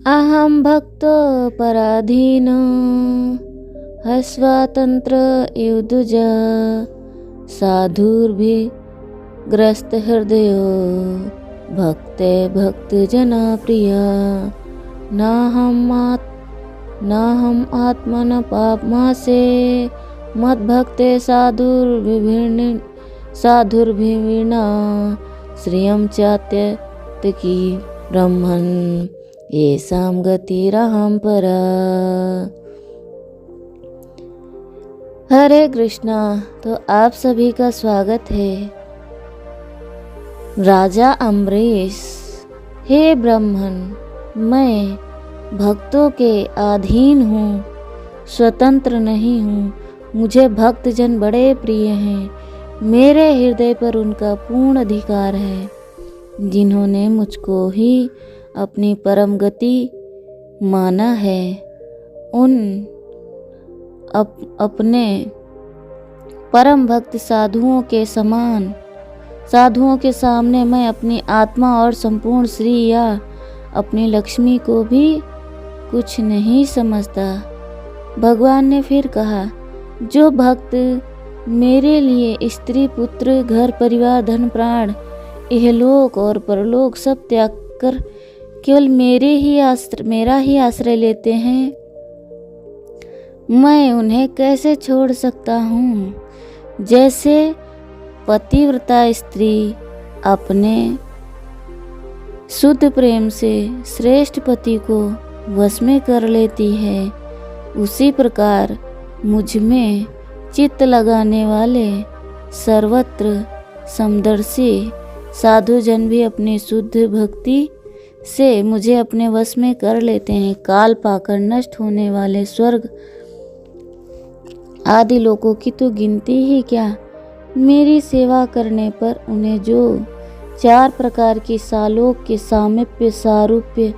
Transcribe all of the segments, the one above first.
अहं भक्तो पराधीनो हस्वातंत्र युद्धज साधुर्भिग्रस्त हृदयो भक्ते भक्त जना प्रिया नाहम आत्मन पापमासे मद्भक्ते साधुर्भिर्विना श्रियं चात्यतकी ब्रह्मन् येषां गतिरहं परा। हरे कृष्णा। तो आप सभी का स्वागत है। राजा अम्बरीश, हे ब्राह्मण, मैं भक्तों के अधीन हूँ, स्वतंत्र नहीं हूँ। मुझे भक्तजन बड़े प्रिय हैं। मेरे हृदय पर उनका पूर्ण अधिकार है जिन्होंने मुझको ही अपनी परम गति माना है। उन अपने परम भक्त साधुओं के सामने मैं अपनी आत्मा और संपूर्ण श्री या अपनी लक्ष्मी को भी कुछ नहीं समझता। भगवान ने फिर कहा, जो भक्त मेरे लिए स्त्री पुत्र घर परिवार धन प्राण इहलोक और परलोक सब त्याग कर केवल मेरा ही आश्रय लेते हैं, मैं उन्हें कैसे छोड़ सकता हूँ। जैसे पतिव्रता स्त्री अपने शुद्ध प्रेम से श्रेष्ठ पति को वश में कर लेती है, उसी प्रकार मुझ में चित्त लगाने वाले सर्वत्र समदर्शी साधुजन भी अपनी शुद्ध भक्ति से मुझे अपने वश में कर लेते हैं। काल पाकर नष्ट होने वाले स्वर्ग आदि लोगों की तो गिनती ही क्या। मेरी सेवा करने पर उन्हें जो 4 प्रकार की सालोक के सामीप्य सारूप्य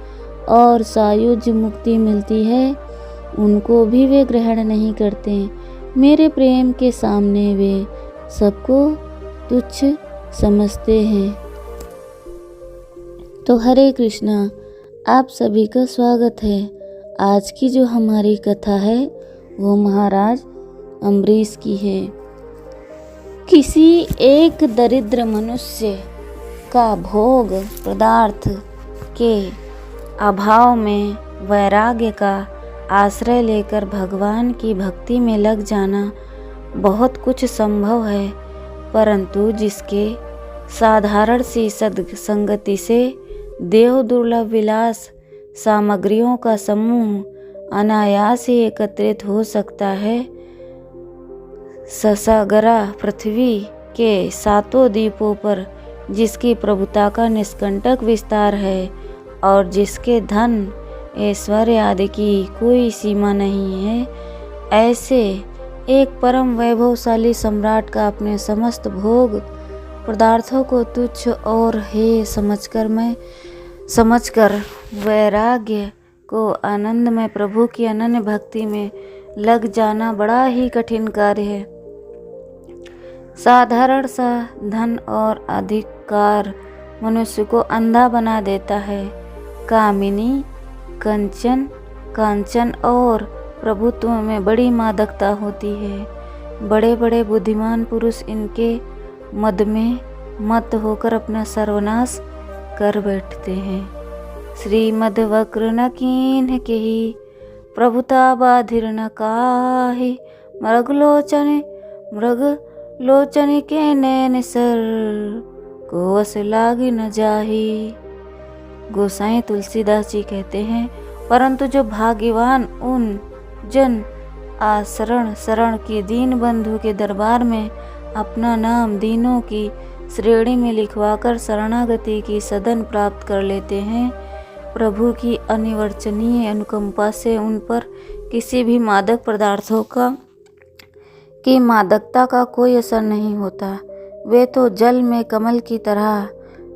और सायुज्य मुक्ति मिलती है, उनको भी वे ग्रहण नहीं करते। मेरे प्रेम के सामने वे सबको तुच्छ समझते हैं। तो हरे कृष्णा, आप सभी का स्वागत है। आज की जो हमारी कथा है वो महाराज अम्बरीश की है। किसी एक दरिद्र मनुष्य का भोग पदार्थ के अभाव में वैराग्य का आश्रय लेकर भगवान की भक्ति में लग जाना बहुत कुछ संभव है, परंतु जिसके साधारण सी सदसंगति से देव दुर्लभ विलास सामग्रियों का समूह अनायास ही एकत्रित हो सकता है, ससागरा पृथ्वी के 7 द्वीपों पर जिसकी प्रभुता का निष्कंटक विस्तार है और जिसके धन ऐश्वर्य आदि की कोई सीमा नहीं है, ऐसे एक परम वैभवशाली सम्राट का अपने समस्त भोग पदार्थों को तुच्छ और हे समझकर वैराग्य को आनंद में प्रभु की अनन्य भक्ति में लग जाना बड़ा ही कठिन कार्य है। साधारण सा धन और अधिकार मनुष्य को अंधा बना देता है। कामिनी कांचन और प्रभुत्व में बड़ी मादकता होती है। बड़े बड़े बुद्धिमान पुरुष इनके मद में मत होकर अपना सर्वनाश कर बैठते हैं। श्रीमद वक्र न कीन्ह केहि प्रभुता बाधिर न काहि मृगलोचन के नैन सर को वस लागी न जाहि। गोसाई तुलसीदास जी कहते हैं, परंतु जो भाग्यवान उन जन शरण की दीन बंधु के दरबार में अपना नाम दीनों की श्रेणी में लिखवाकर शरणागति की सदन प्राप्त कर लेते हैं, प्रभु की अनिवर्चनीय अनुकंपा से उन पर किसी भी मादक पदार्थों की मादकता का कोई असर नहीं होता। वे तो जल में कमल की तरह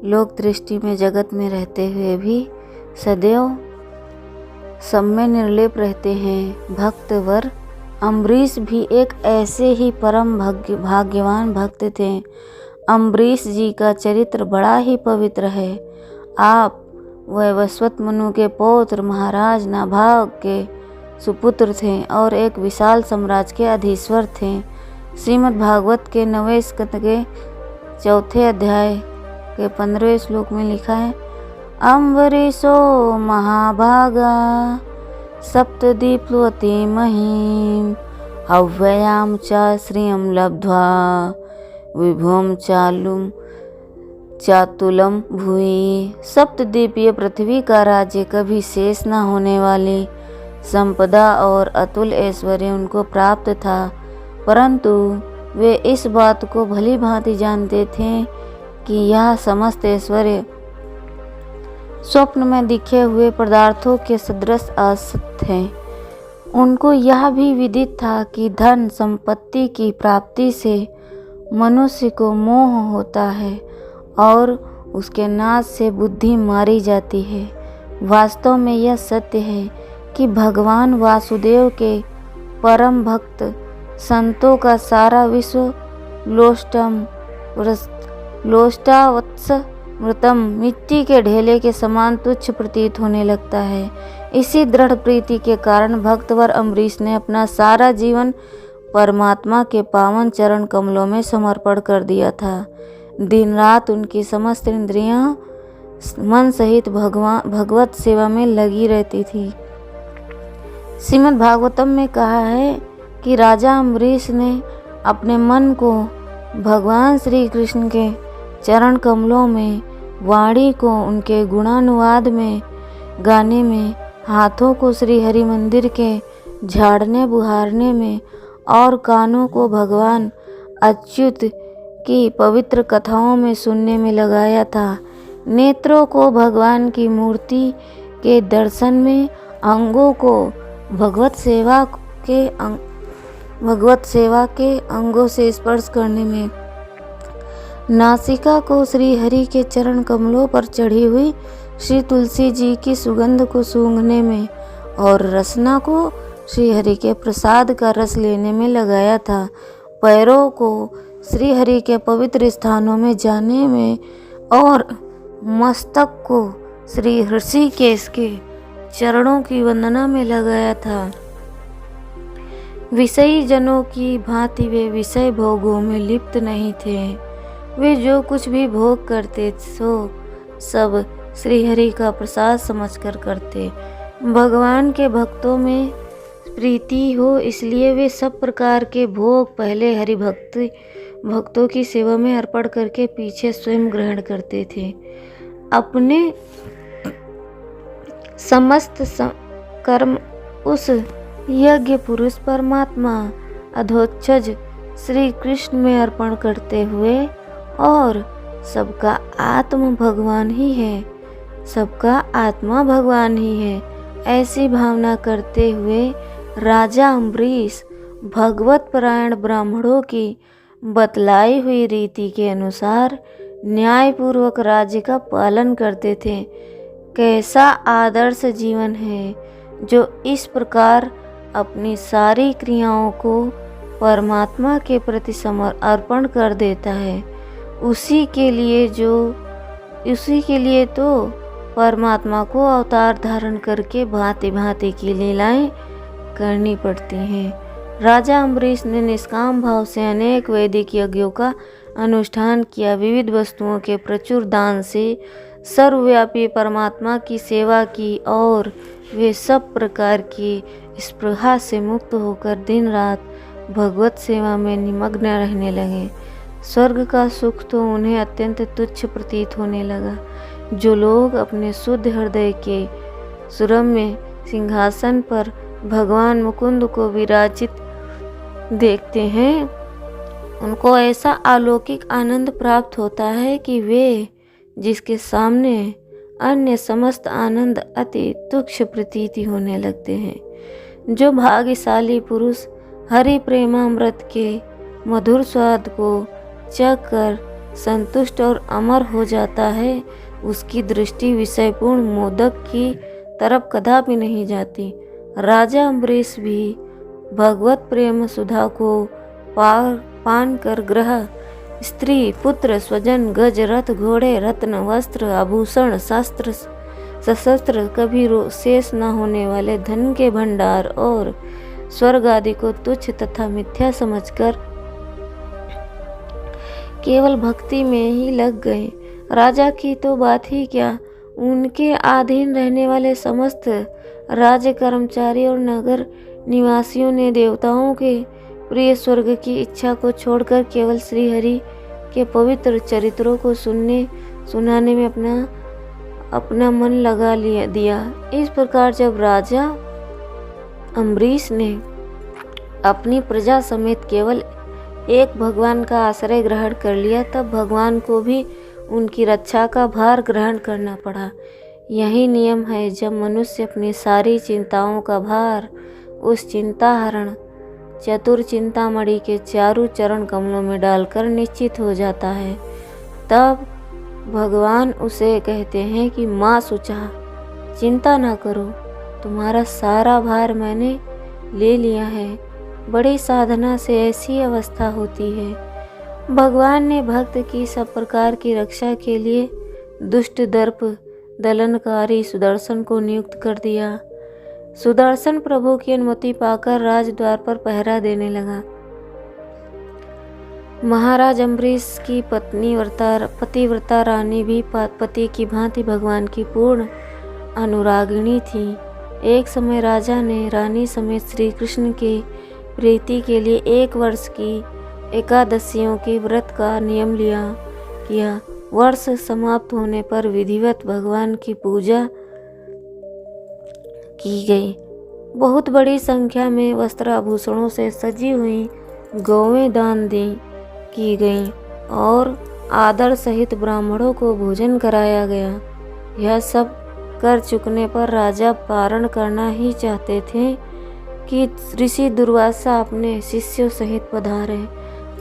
लोक दृष्टि में जगत में रहते हुए भी सदैव सब में निर्लेप रहते हैं। भक्तवर अम्बरीश भी एक ऐसे ही परम भाग्यवान भक्त थे। अम्बरीश जी का चरित्र बड़ा ही पवित्र है। आप वह वैवस्वत मनु के पौत्र महाराज नाभाग के सुपुत्र थे और एक विशाल साम्राज्य के अधीश्वर थे। श्रीमद् भागवत के 9वें स्कंद के 4थे अध्याय के 15वें श्लोक में लिखा है, अम्बरीशो महाभागा सप्तदीप्लुवती महीम हव्ययाम च श्रियं लब्ध्वा विभुम चातुलम भुवि। सप्तद्वीपीय पृथ्वी का राज्य कभी शेष न होने वाली संपदा और अतुल ऐश्वर्य उनको प्राप्त था, परंतु वे इस बात को भली भांति जानते थे कि यह समस्त ऐश्वर्य स्वप्न में दिखे हुए पदार्थों के सदृश असत्य है। उनको यह भी विदित था कि धन संपत्ति की प्राप्ति से मनुष्य को मोह होता है और उसके नाश से बुद्धि मारी जाती है। वास्तव में यह सत्य है कि भगवान वासुदेव के परम भक्त संतों का सारा विश्व लोष्टावत्स मृतम मिट्टी के ढेले के समान तुच्छ प्रतीत होने लगता है। इसी दृढ़ प्रीति के कारण भक्तवर अम्बरीश ने अपना सारा जीवन परमात्मा के पावन चरण कमलों में समर्पण कर दिया था। दिन रात उनकी समस्त इंद्रियां मन सहित भगवत सेवा में लगी रहती थी। श्रीमद् भागवतम में कहा है कि राजा अम्बरीश ने अपने मन को भगवान श्री कृष्ण के चरण कमलों में, वाणी को उनके गुणानुवाद में, गाने में, हाथों को श्री हरि मंदिर के झाड़ने बुहारने में और कानों को भगवान अच्युत की पवित्र कथाओं में सुनने में लगाया था। नेत्रों को भगवान की मूर्ति के दर्शन में, अंगों को भगवत सेवा के अंगों से स्पर्श करने में, नासिका को श्री हरि के चरण कमलों पर चढ़ी हुई श्री तुलसी जी की सुगंध को सूंघने में और रसना को श्री हरि के प्रसाद का रस लेने में लगाया था। पैरों को श्री हरि के पवित्र स्थानों में जाने में और मस्तक को श्री ऋषिकेश के चरणों की वंदना में लगाया था। विषयी जनों की भांति वे विषय भोगों में लिप्त नहीं थे। वे जो कुछ भी भोग करते सो सब श्री हरि का प्रसाद समझकर करते। भगवान के भक्तों में प्रीति हो इसलिए वे सब प्रकार के भोग पहले हरि भक्तों की सेवा में अर्पण करके पीछे स्वयं ग्रहण करते थे। अपने समस्त कर्म उस यज्ञ पुरुष परमात्मा अधोक्षज श्री कृष्ण में अर्पण करते हुए और सबका आत्मा भगवान ही है, सबका आत्मा भगवान ही है, ऐसी भावना करते हुए राजा अम्बरीश भगवत परायण ब्राह्मणों की बतलाई हुई रीति के अनुसार न्यायपूर्वक राज्य का पालन करते थे। कैसा आदर्श जीवन है जो इस प्रकार अपनी सारी क्रियाओं को परमात्मा के प्रति अर्पण कर देता है। उसी के लिए तो परमात्मा को अवतार धारण करके भांति भांति की लीलाएं करनी पड़ती हैं। राजा अम्बरीश ने निष्काम भाव से अनेक वैदिक यज्ञों का अनुष्ठान किया, विविध वस्तुओं के प्रचुर दान से सर्वव्यापी परमात्मा की सेवा की और वे सब प्रकार की स्पृहा से मुक्त होकर दिन रात भगवत सेवा में निमग्न रहने लगे। स्वर्ग का सुख तो उन्हें अत्यंत तुच्छ प्रतीत होने लगा। जो लोग अपने शुद्ध हृदय के सुरम्य सिंहासन पर भगवान मुकुंद को विराजित देखते हैं, उनको ऐसा अलौकिक आनंद प्राप्त होता है कि वे जिसके सामने अन्य समस्त आनंद अति तुच्छ प्रतीति होने लगते हैं। जो भाग्यशाली पुरुष हरि प्रेमामृत के मधुर स्वाद को चख कर संतुष्ट और अमर हो जाता है, उसकी दृष्टि विषयपूर्ण मोदक की तरफ कदापि नहीं जाती। राजा अम्बरीश भी भगवत प्रेम सुधा को पान कर ग्रह, स्त्री, पुत्र, स्वजन, गज, रथ, घोड़े, रत्न, वस्त्र, आभूषण, शस्त्र, सशस्त्र कभी शेष न होने वाले धन के भंडार और स्वर्ग आदि को तुच्छ तथा मिथ्या समझकर केवल भक्ति में ही लग गए। राजा की तो बात ही क्या, उनके अधीन रहने वाले समस्त राज्य कर्मचारी और नगर निवासियों ने देवताओं के प्रिय स्वर्ग की इच्छा को छोड़कर केवल श्री हरि के पवित्र चरित्रों को सुनाने में अपना मन लगा दिया। इस प्रकार जब राजा अम्बरीश ने अपनी प्रजा समेत केवल एक भगवान का आश्रय ग्रहण कर लिया, तब भगवान को भी उनकी रक्षा का भार ग्रहण करना पड़ा। यही नियम है, जब मनुष्य अपनी सारी चिंताओं का भार उस चिंताहरण चतुर चिंतामणि के चारों चरण कमलों में डालकर निश्चित हो जाता है, तब भगवान उसे कहते हैं कि माँ सुचा, चिंता ना करो, तुम्हारा सारा भार मैंने ले लिया है। बड़ी साधना से ऐसी अवस्था होती है। भगवान ने भक्त की सब प्रकार की रक्षा के लिए दुष्ट दर्प दलनकारी सुदर्शन को नियुक्त कर दिया। सुदर्शन प्रभु की अनुमति पाकर राजद्वार पर पहरा देने लगा। महाराज अम्बरीश की पतिव्रता रानी भी पति की भांति भगवान की पूर्ण अनुरागिणी थी। एक समय राजा ने रानी समेत श्री कृष्ण के प्रीति के लिए 1 वर्ष की एकादशियों के व्रत का नियम किया। वर्ष समाप्त होने पर विधिवत भगवान की पूजा की गई। बहुत बड़ी संख्या में वस्त्र आभूषणों से सजी हुई गौएं दान की गईं और आदर सहित ब्राह्मणों को भोजन कराया गया। यह सब कर चुकने पर राजा पारण करना ही चाहते थे कि ऋषि दुर्वासा अपने शिष्यों सहित पधारे।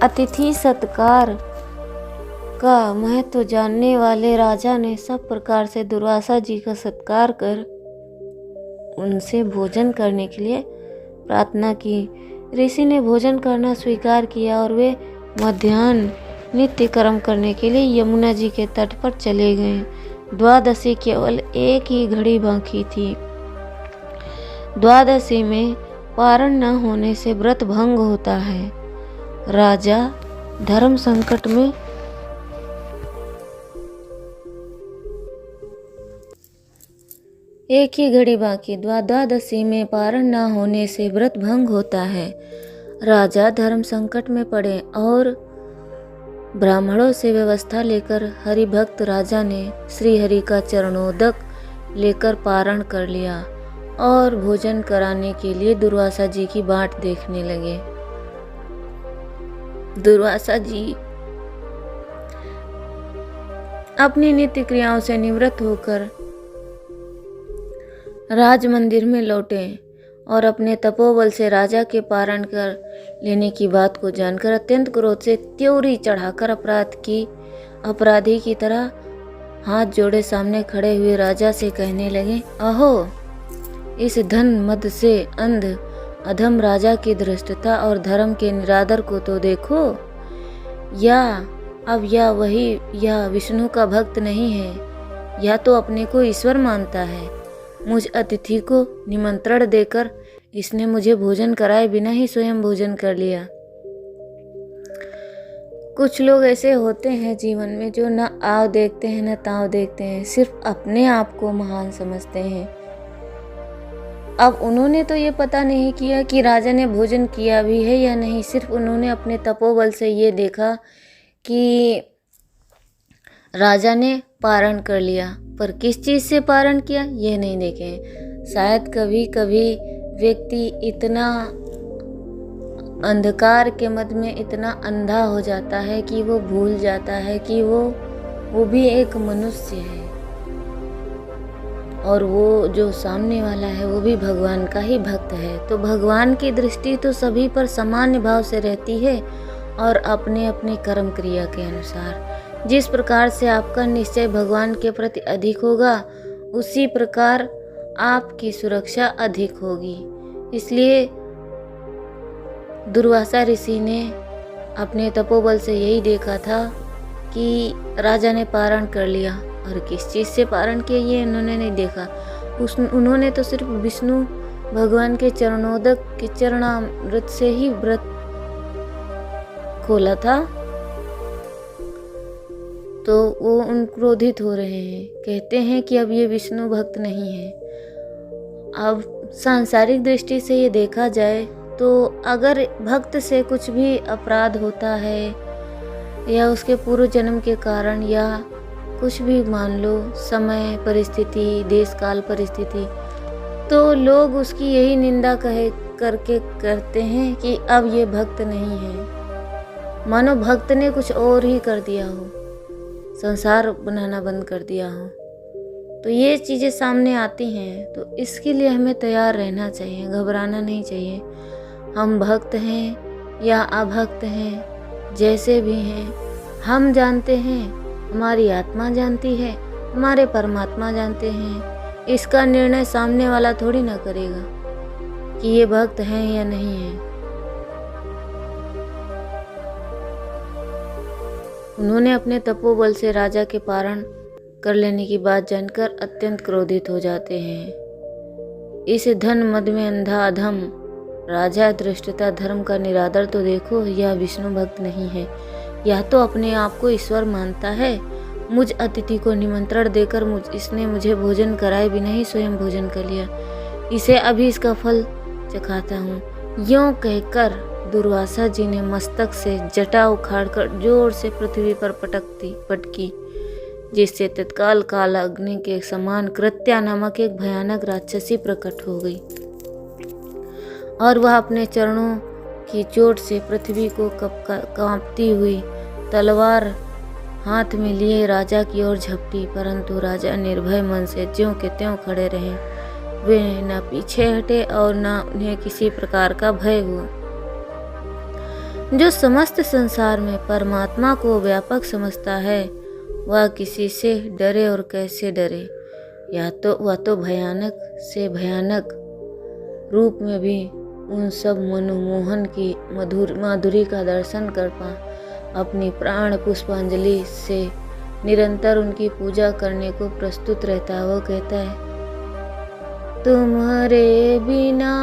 अतिथि सत्कार का महत्व जानने वाले राजा ने सब प्रकार से दुर्वासा जी का सत्कार कर उनसे भोजन करने के लिए प्रार्थना की। ऋषि ने भोजन करना स्वीकार किया और वे मध्याह्न नित्य कर्म करने के लिए यमुना जी के तट पर चले गए। द्वादशी केवल एक ही घड़ी बाकी थी। द्वादशी में पारण न होने से व्रत भंग होता है। राजा धर्म संकट में एक ही घड़ी बाकी, द्वादशी में पारण न होने से व्रत भंग होता है। राजा धर्म संकट में पड़े और ब्राह्मणों से व्यवस्था लेकर हरि भक्त राजा ने श्री हरि का चरणोदक लेकर पारण कर लिया और भोजन कराने के लिए दुर्वासा जी की बाट देखने लगे। दुर्वासा जी अपनी नित्य क्रियाओं से निवृत्त होकर राज मंदिर में लौटे और अपने तपोबल से राजा के पारण कर लेने की बात को जानकर अत्यंत क्रोध से त्योरी चढ़ाकर अपराधी की तरह हाथ जोड़े सामने खड़े हुए राजा से कहने लगे, अहो, इस धन मद से अंध अधम राजा की धृष्टता और धर्म के निरादर को तो देखो। यह विष्णु का भक्त नहीं है, या तो अपने को ईश्वर मानता है। मुझ अतिथि को निमंत्रण देकर इसने मुझे भोजन कराए बिना ही स्वयं भोजन कर लिया। कुछ लोग ऐसे होते हैं जीवन में जो न आव देखते हैं न ताव देखते हैं, सिर्फ अपने आप को महान समझते हैं। अब उन्होंने तो ये पता नहीं किया कि राजा ने भोजन किया भी है या नहीं, सिर्फ उन्होंने अपने तपोबल से ये देखा कि राजा ने पारण कर लिया, पर किस चीज़ से पारण किया यह नहीं देखें। शायद कभी कभी व्यक्ति इतना अंधकार के मध्य में इतना अंधा हो जाता है कि वो भूल जाता है कि वो भी एक मनुष्य है और वो जो सामने वाला है वो भी भगवान का ही भक्त है। तो भगवान की दृष्टि तो सभी पर सामान्य भाव से रहती है और अपने अपने कर्म क्रिया के अनुसार। जिस प्रकार से आपका निश्चय भगवान के प्रति अधिक होगा, उसी प्रकार आपकी सुरक्षा अधिक होगी। इसलिए दुर्वासा ऋषि ने अपने तपोबल से यही देखा था कि राजा ने पारण कर लिया और किस चीज़ से पारण किया ये उन्होंने नहीं देखा। उन्होंने तो सिर्फ विष्णु भगवान के चरणोदक के चरणामृत से ही व्रत खोला था। तो वो उन क्रोधित हो रहे हैं, कहते हैं कि अब ये विष्णु भक्त नहीं है। अब सांसारिक दृष्टि से ये देखा जाए तो अगर भक्त से कुछ भी अपराध होता है या उसके पूर्व जन्म के कारण या कुछ भी मान लो समय परिस्थिति देश काल परिस्थिति, तो लोग उसकी यही निंदा करते हैं कि अब ये भक्त नहीं है। मानो भक्त ने कुछ और ही कर दिया हो, संसार बनाना बंद कर दिया हो। तो ये चीज़ें सामने आती हैं, तो इसके लिए हमें तैयार रहना चाहिए, घबराना नहीं चाहिए। हम भक्त हैं या अभक्त हैं, जैसे भी हैं, हम जानते हैं, हमारी आत्मा जानती है, हमारे परमात्मा जानते हैं। इसका निर्णय सामने वाला थोड़ी ना करेगा कि ये भक्त हैं या नहीं है। उन्होंने अपने तपोबल से राजा के पारण कर लेने की बात जानकर अत्यंत क्रोधित हो जाते हैं। इस धन मद में अंधा अधम राजा दृष्टता धर्म का निरादर तो देखो, यह विष्णु भक्त नहीं है, यह तो अपने आप को ईश्वर मानता है। मुझ अतिथि को निमंत्रण देकर इसने मुझे भोजन कराए बिना ही स्वयं भोजन कर लिया, इसे अभी इसका फल चखाता हूँ। यूं कहकर दुर्वासा जी ने मस्तक से जटा उखाड़कर जोर से पृथ्वी पर पटकी, जिससे तत्काल काल अग्नि के समान कृत्या नामक एक भयानक राक्षसी प्रकट हो गई और वह अपने चरणों की चोट से पृथ्वी को कांपती हुई तलवार हाथ में लिए राजा की ओर झपटी। परंतु राजा निर्भय मन से ज्यों के त्यों खड़े रहे। वे न पीछे हटे और न उन्हें किसी प्रकार का भय हुआ। जो समस्त संसार में परमात्मा को व्यापक समझता है, वह किसी से डरे और कैसे डरे। वह तो भयानक से भयानक रूप में भी उन सब मनोमोहन की माधुरी का दर्शन कर अपनी प्राण पुष्पांजलि से निरंतर उनकी पूजा करने को प्रस्तुत रहता। वो कहता है, तुम्हारे बिना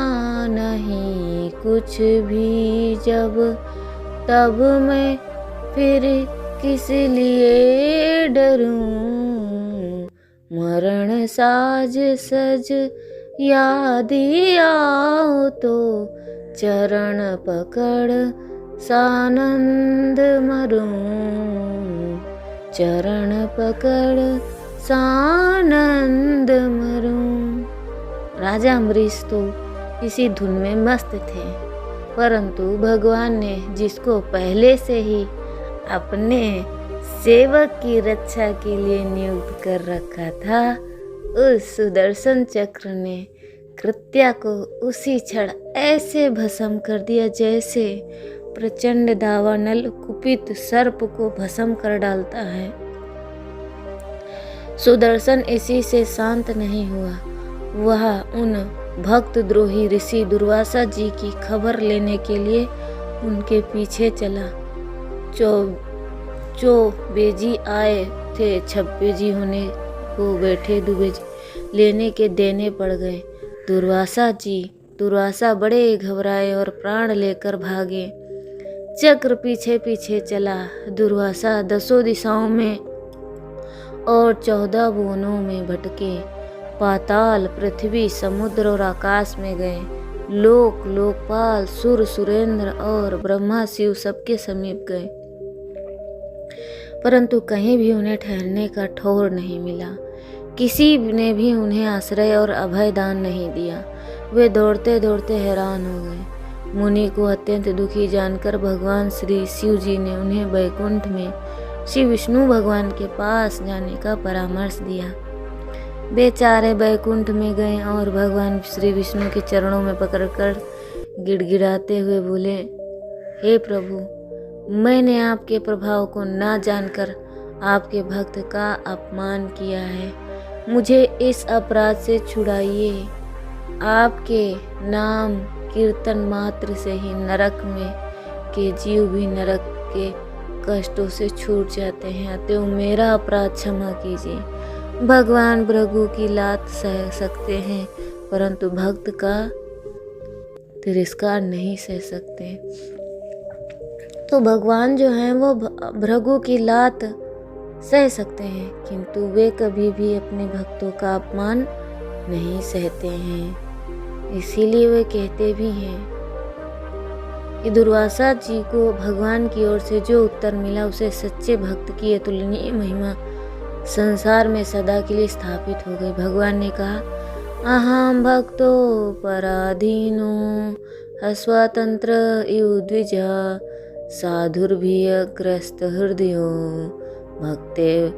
नहीं कुछ भी जब, तब मैं फिर किस लिए डरूं। मरण साज सज याद आओ तो, चरण पकड़ सानंद मरूं। चरण पकड़ सानंद मरूं। राजा अम्बरीश तो इसी धुन में मस्त थे, परंतु भगवान ने जिसको पहले से ही अपने सेवक की रक्षा के लिए नियुक्त कर रखा था, उस सुदर्शन चक्र ने कृत्या को उसी क्षण ऐसे भस्म कर दिया जैसे प्रचंड दावानल कुपित सर्प को भस्म कर डालता है। सुदर्शन इसी से शांत नहीं हुआ। वह उन भक्त द्रोही ऋषि दुर्वासा जी की खबर लेने के लिए उनके पीछे चला। बेजी आए थे, छब्बेजी होने को बैठे दुबेजी लेने के देने पड़ गए। दुर्वासा बड़े घबराए और प्राण लेकर भागे। चक्र पीछे पीछे चला। दुर्वासा 10 दिशाओं में और 14 भुवनों में भटके। पाताल, पृथ्वी, समुद्र और आकाश में गए। लोकपाल, सुर, सुरेंद्र और ब्रह्मा शिव सबके समीप गए, परंतु कहीं भी उन्हें ठहरने का ठौर नहीं मिला। किसी ने भी उन्हें आश्रय और अभय दान नहीं दिया। वे दौड़ते दौड़ते हैरान हो गए। मुनि को अत्यंत दुखी जानकर भगवान श्री शिव जी ने उन्हें वैकुंठ में श्री विष्णु भगवान के पास जाने का परामर्श दिया। बेचारे वैकुंठ में गए और भगवान श्री विष्णु के चरणों में पकड़कर गिड़गिड़ाते हुए बोले, हे प्रभु, मैंने आपके प्रभाव को ना जानकर आपके भक्त का अपमान किया है। मुझे इस अपराध से छुड़ाइए। आपके नाम कीर्तन मात्र से ही नरक में के जीव भी नरक के कष्टों से छूट जाते हैं। अतएव मेरा अपराध क्षमा कीजिए। भगवान भृगु की लात सह सकते हैं परंतु भक्त का तिरस्कार नहीं सह सकते। तो भगवान जो हैं वो भृगु की लात सह सकते हैं किंतु वे कभी भी अपने भक्तों का अपमान नहीं सहते हैं। इसीलिए वे कहते भी हैं कि दुर्वासा जी को भगवान की ओर से जो उत्तर मिला उसे सच्चे भक्त की अतुलनीय महिमा संसार में सदा के लिए स्थापित हो गई। भगवान ने कहा, अहम भक्तो पराधीनो अस्वतंत्र इव द्विजा साधुर्भियग्रस्त हृदयो भक्ते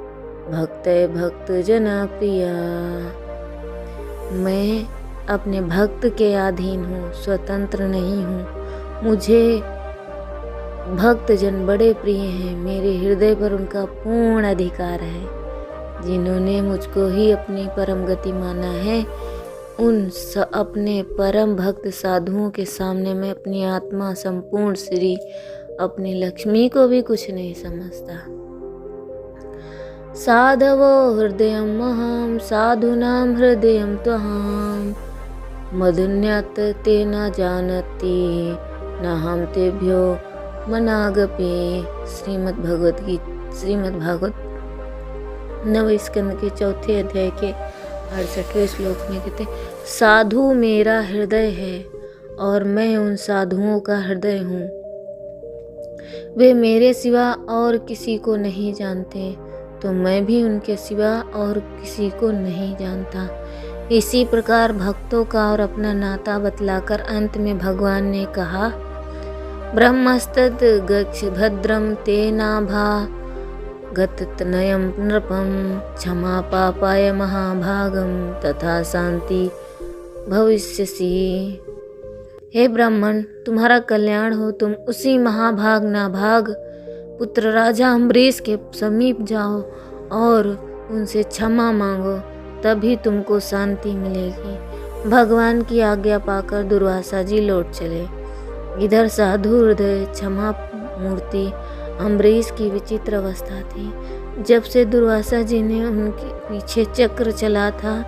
भक्ते भक्त जना प्रिया। मैं अपने भक्त के अधीन हूँ, स्वतंत्र नहीं हूँ। मुझे भक्तजन बड़े प्रिय हैं, मेरे हृदय पर उनका पूर्ण अधिकार है। जिन्होंने मुझको ही अपनी परम गति माना है उन अपने परम भक्त साधुओं के सामने मैं अपनी आत्मा, संपूर्ण श्री, अपनी लक्ष्मी को भी कुछ नहीं समझता। साधवो हृदयम महम साधुनां हृदयम त्वहम मधुन्यत ते न जानती न हम तेभ्यो मनागपे। श्रीमद् भागवत नव स्कंद के 4 अध्याय के 68वें श्लोक में कहते, साधु मेरा हृदय है और मैं उन साधुओं का हृदय हूँ। वे मेरे सिवा और किसी को नहीं जानते तो मैं भी उनके सिवा और किसी को नहीं जानता। इसी प्रकार भक्तों का और अपना नाता बतलाकर अंत में भगवान ने कहा, ब्रह्मस्तद गच्छ भद्रम तेनाभा गततनयम नृपम क्षमा पापाय महाभागम तथा शांति भविष्यसि। हे ब्राह्मण, तुम्हारा कल्याण हो। तुम उसी महाभाग नाभाग पुत्र राजा अम्बरीश के समीप जाओ और उनसे क्षमा मांगो, तभी तुमको शांति मिलेगी। भगवान की आज्ञा पाकर दुर्वासा जी लौट चले। इधर साधु हृदय क्षमा मूर्ति अम्बरीश की विचित्र अवस्था थी। जब से दुर्वासा जी ने उनके पीछे चक्र चला था,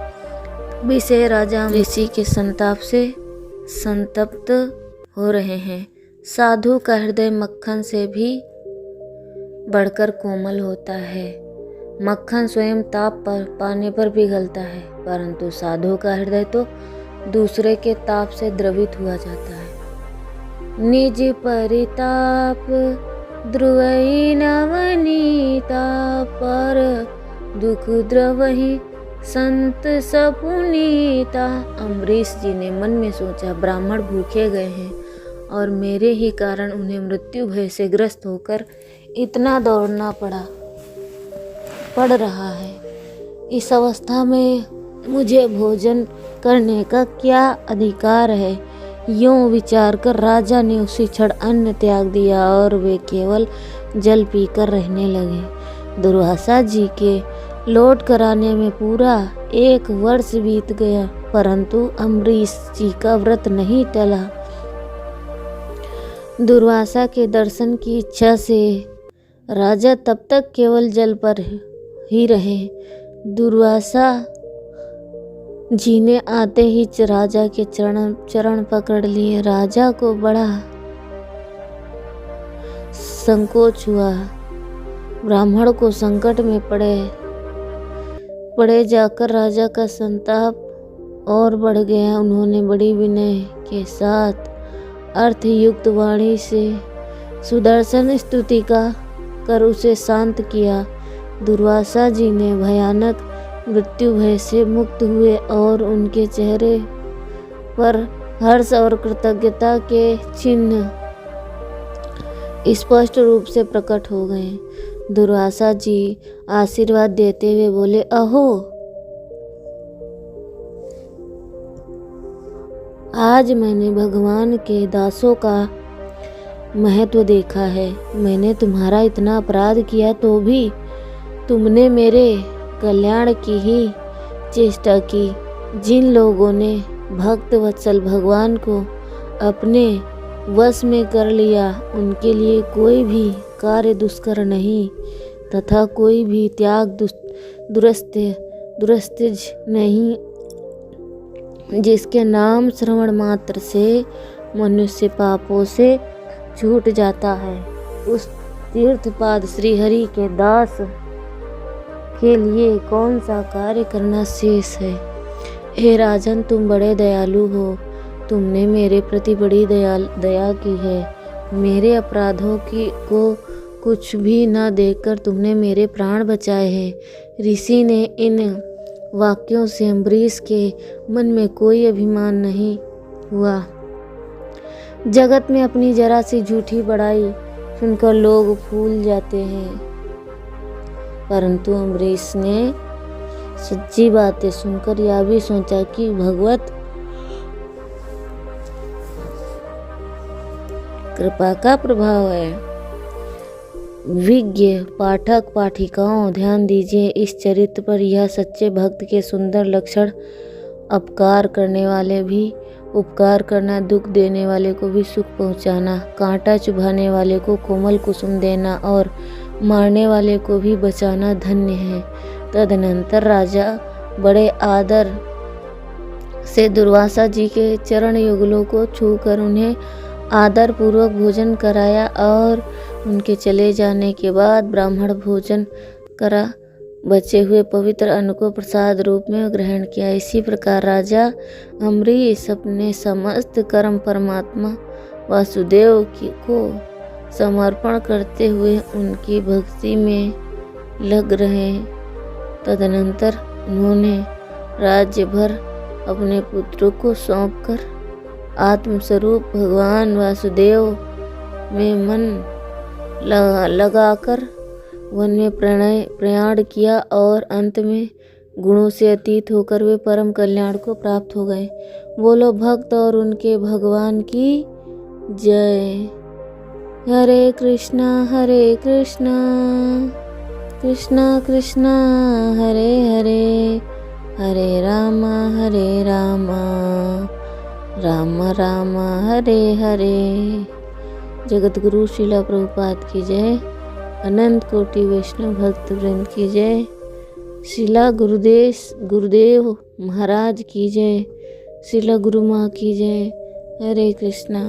विषय राजा ऋषि के संताप से संतप्त हो रहे हैं। साधु का हृदय मक्खन से भी बढ़कर कोमल होता है। मक्खन स्वयं ताप पर पाने पर पिघलता है, परंतु साधु का हृदय तो दूसरे के ताप से द्रवित हुआ जाता है। निज परिताप ध्रुवई नवनीता पर दुख द्रवहि संत सपुनीता। अम्बरीश जी ने मन में सोचा, ब्राह्मण भूखे गए हैं और मेरे ही कारण उन्हें मृत्यु भय से ग्रस्त होकर इतना दौड़ना पड़ रहा है। इस अवस्था में मुझे भोजन करने का क्या अधिकार है? यूं विचार कर राजा ने उसी क्षण अन्न त्याग दिया और वे केवल जल पीकर रहने लगे। दुर्वासा जी के लौट कर आने में पूरा 1 वर्ष बीत गया, परंतु अम्बरीश जी का व्रत नहीं टला। दुर्वासा के दर्शन की इच्छा से राजा तब तक केवल जल पर ही रहे। दुर्वासा जी ने आते ही राजा के चरण पकड़ लिए। राजा को बड़ा संकोच हुआ। ब्राह्मण को संकट में पड़े जाकर राजा का संताप और बढ़ गया। उन्होंने बड़ी विनय के साथ अर्थयुक्त वाणी से सुदर्शन स्तुति कर उसे शांत किया। दुर्वासा जी ने भयानक मृत्यु भय से मुक्त हुए और उनके चेहरे पर हर्ष और कृतज्ञता के चिन्ह स्पष्ट रूप से प्रकट हो गए। दुर्वासा जी आशीर्वाद देते हुए बोले, अहो, आज मैंने भगवान के दासों का महत्व देखा है। मैंने तुम्हारा इतना अपराध किया तो भी तुमने मेरे कल्याण की ही चेष्टा की। जिन लोगों ने भक्त वत्सल भगवान को अपने वश में कर लिया, उनके लिए कोई भी कार्य दुष्कर नहीं तथा कोई भी त्याग दुरस्थ दुरस्तिज नहीं, जिसके नाम श्रवण मात्र से मनुष्य पापों से छूट जाता है। उस तीर्थपाद श्री हरि के दास के लिए कौन सा कार्य करना शेष है। हे राजन, तुम बड़े दयालु हो, तुमने मेरे प्रति बड़ी दया की है। मेरे अपराधों को कुछ भी न देखकर तुमने मेरे प्राण बचाए हैं। ऋषि ने इन वाक्यों से अम्बरीश के मन में कोई अभिमान नहीं हुआ। जगत में अपनी जरा सी झूठी बड़ाई सुनकर लोग फूल जाते हैं, परंतु अम्बरीश ने सच्ची बातें सुनकर यह भी सोचा कि भगवत कृपा का प्रभाव है। विज्ञ पाठक पाठिकाओं, ध्यान दीजिए इस चरित्र पर। यह सच्चे भक्त के सुंदर लक्षण अपकार करने वाले भी उपकार करना, दुख देने वाले को भी सुख पहुंचाना, कांटा चुभाने वाले को कोमल कुसुम देना और मारने वाले को भी बचाना धन्य है। तदनंतर राजा बड़े आदर से दुर्वासा जी के चरण युगलों को छूकर उन्हें आदर पूर्वक भोजन कराया और उनके चले जाने के बाद ब्राह्मण भोजन करा बचे हुए पवित्र अन्न को प्रसाद रूप में ग्रहण किया। इसी प्रकार राजा अम्बरीश अपने समस्त कर्म परमात्मा वासुदेव को समर्पण करते हुए उनकी भक्ति में लग रहे। तदनंतर उन्होंने राज्य भर अपने पुत्रों को सौंपकर आत्मस्वरूप भगवान वासुदेव में मन लगाकर वन में प्रयाण किया और अंत में गुणों से अतीत होकर वे परम कल्याण को प्राप्त हो गए। बोलो भक्त और उनके भगवान की जय। हरे कृष्णा कृष्णा कृष्णा हरे हरे, हरे रामा राम राम हरे हरे। जगत गुरु श्रीला प्रभुपाद की जय। अनंत कोटि वैष्णव भक्त वृंद की जय। श्रीला गुरुदेव महाराज की जय। श्रीला गुरु माँ की जय। हरे कृष्णा।